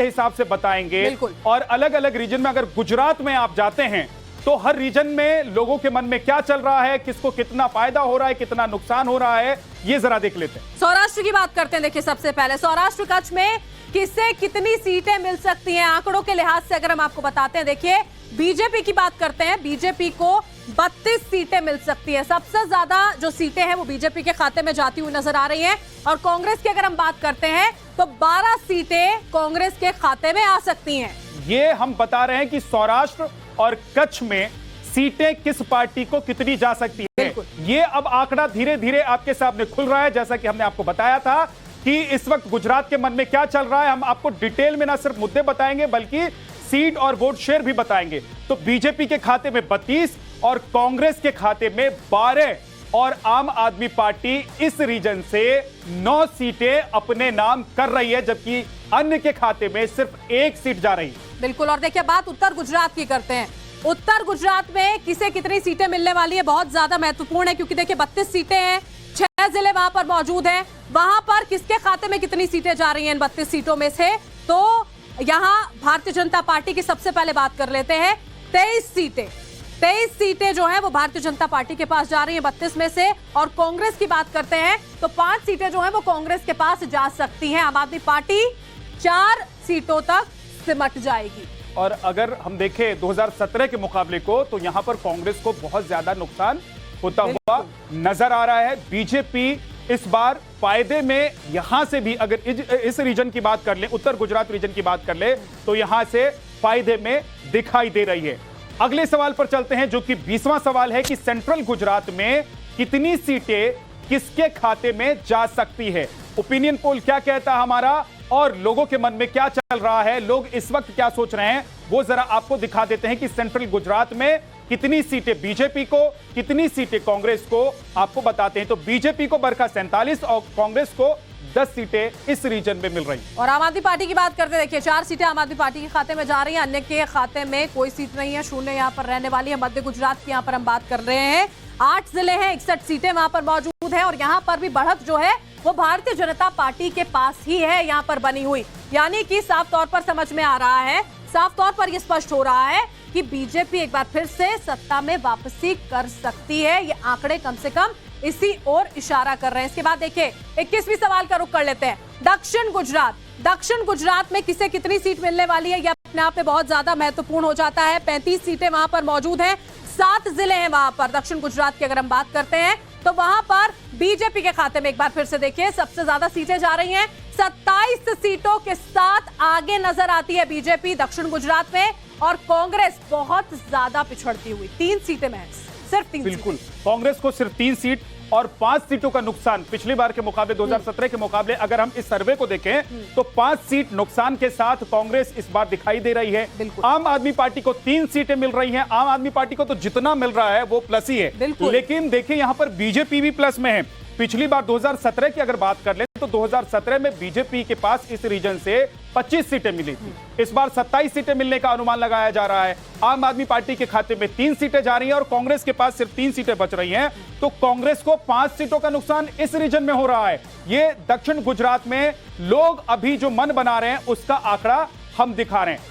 हिसाब से बताएंगे। और अलग अलग रीजन में, अगर गुजरात में आप जाते हैं तो हर रीजन में लोगों के मन में क्या चल रहा है, किसको कितना फायदा हो रहा है, कितना नुकसान हो रहा है, ये जरा देख लेते हैं। सौराष्ट्र की बात करते हैं। देखिए, सबसे पहले सौराष्ट्र कच्छ में किसे कितनी सीटें मिल सकती हैं, आंकड़ों के लिहाज से अगर हम आपको बताते हैं। देखिए, बीजेपी की बात करते हैं, बीजेपी को 32 सीटें मिल सकती है। सबसे ज्यादा जो सीटें हैं वो बीजेपी के खाते में जाती हुई नजर आ रही हैं। और कांग्रेस की अगर हम बात करते हैं तो 12 सीटें कांग्रेस के खाते में आ सकती हैं। ये हम बता रहे हैं कि सौराष्ट्र और कच्छ में सीटें किस पार्टी को कितनी जा सकती है। ये अब आंकड़ा धीरे धीरे आपके सामने खुल रहा है। जैसा कि हमने आपको बताया था कि इस वक्त गुजरात के मन में क्या चल रहा है, हम आपको डिटेल में ना सिर्फ मुद्दे बताएंगे बल्कि सीट और वोट शेयर भी बताएंगे। तो बीजेपी के खाते में 32 और कांग्रेस के खाते में 12 और आम आदमी पार्टी इस रीजन से 9 सीटें अपने नाम कर रही है, जबकि अन्य के खाते में सिर्फ 1 सीट जा रही है। बिल्कुल। और देखिए, बात उत्तर गुजरात की करते हैं। उत्तर गुजरात में किसे कितनी सीटें मिलने वाली है बहुत ज्यादा महत्वपूर्ण है, क्योंकि देखिए 32 सीटें हैं, 6 जिले वहां पर मौजूद हैं। वहां पर किसके खाते में कितनी सीटें जा रही हैं इन 32 सीटों में से, तो यहां भारतीय जनता पार्टी की सबसे पहले बात कर लेते हैं। 23 सीटें जो है वो भारतीय जनता पार्टी के पास जा रही है 32 में से। और कांग्रेस की बात करते हैं तो 5 सीटें जो है वो कांग्रेस के पास जा सकती हैं। आम आदमी पार्टी 4 सीटों तक सिमट जाएगी। और अगर हम देखें 2017 के मुकाबले को, तो यहां पर कांग्रेस को बहुत ज्यादा नुकसान होता हुआ नजर आ रहा है। बीजेपी इस बार फायदे में, यहां से भी अगर इस रीजन की बात कर ले, उत्तर गुजरात रीजन की बात कर ले, तो यहां से फायदे में दिखाई दे रही है। अगले सवाल पर चलते हैं, जो कि 20वां सवाल है कि सेंट्रल गुजरात में कितनी सीटें किसके खाते में जा सकती है। ओपिनियन पोल क्या कहता है हमारा, और लोगों के मन में क्या चल रहा है, लोग इस वक्त क्या सोच रहे हैं, वो जरा आपको दिखा देते हैं कि सेंट्रल गुजरात में कितनी सीटें बीजेपी को, कितनी सीटें कांग्रेस को, आपको बताते हैं। तो बीजेपी को बरखा 47 और कांग्रेस को 10 सीटें इस रीजन में मिल रही। और आम आदमी पार्टी की बात करते हैं। देखिए, 4 सीटें आम आदमी पार्टी के खाते में जा रही हैं, अन्य के खाते में कोई सीट नहीं है, शून्य यहाँ पर रहने वाली है। मध्य गुजरात की यहाँ पर हम बात कर रहे हैं, 8 जिले हैं, 61 सीटें वहां पर मौजूद है। और यहाँ पर भी बढ़त जो है वो भारतीय जनता पार्टी के पास ही है यहाँ पर बनी हुई। यानी कि साफ तौर पर समझ में आ रहा है, साफ तौर पर यह स्पष्ट हो रहा है कि बीजेपी एक बार फिर से सत्ता में वापसी कर सकती है। ये आंकड़े कम से कम इसी ओर इशारा कर रहे हैं। इसके बाद देखिए 21वीं सवाल का रुख कर लेते हैं। दक्षिण गुजरात में किसे कितनी सीट मिलने वाली है, यह अपने आप में बहुत ज्यादा महत्वपूर्ण हो जाता है। 35 सीटें वहां पर मौजूद हैं, 7 जिले हैं वहां पर। दक्षिण गुजरात की अगर हम बात करते हैं तो वहां पर बीजेपी के खाते में एक बार फिर से देखिए सबसे ज्यादा सीटें जा रही हैं। 27 सीटों के साथ आगे नजर आती है बीजेपी दक्षिण गुजरात में। और कांग्रेस बहुत ज्यादा पिछड़ती हुई 3 सीटें में, सिर्फ 3। बिल्कुल, कांग्रेस को सिर्फ 3 सीट और 5 सीटों का नुकसान पिछली बार के मुकाबले, 2017 के मुकाबले अगर हम इस सर्वे को देखें तो 5 सीट नुकसान के साथ कांग्रेस इस बार दिखाई दे रही है। आम आदमी पार्टी को 3 सीटें मिल रही हैं। आम आदमी पार्टी को तो जितना मिल रहा है वो प्लस ही है, लेकिन देखिए यहां पर बीजेपी भी प्लस में है। पिछली बार 2017 की अगर बात कर ले तो 2017 में बीजेपी के पास इस रीजन से 25 सीटें मिली थी। इस बार 27 सीटें मिलने का अनुमान लगाया जा रहा है। आम आदमी पार्टी के खाते में 3 सीटें जा रही हैं और कांग्रेस के पास सिर्फ 3 सीटें बच रही हैं। तो कांग्रेस को 5 सीटों का नुकसान इस रीजन में हो रहा है। ये दक्षिण गुजरात में लोग अभी जो मन बना रहे हैं उसका आंकड़ा हम दिखा रहे हैं।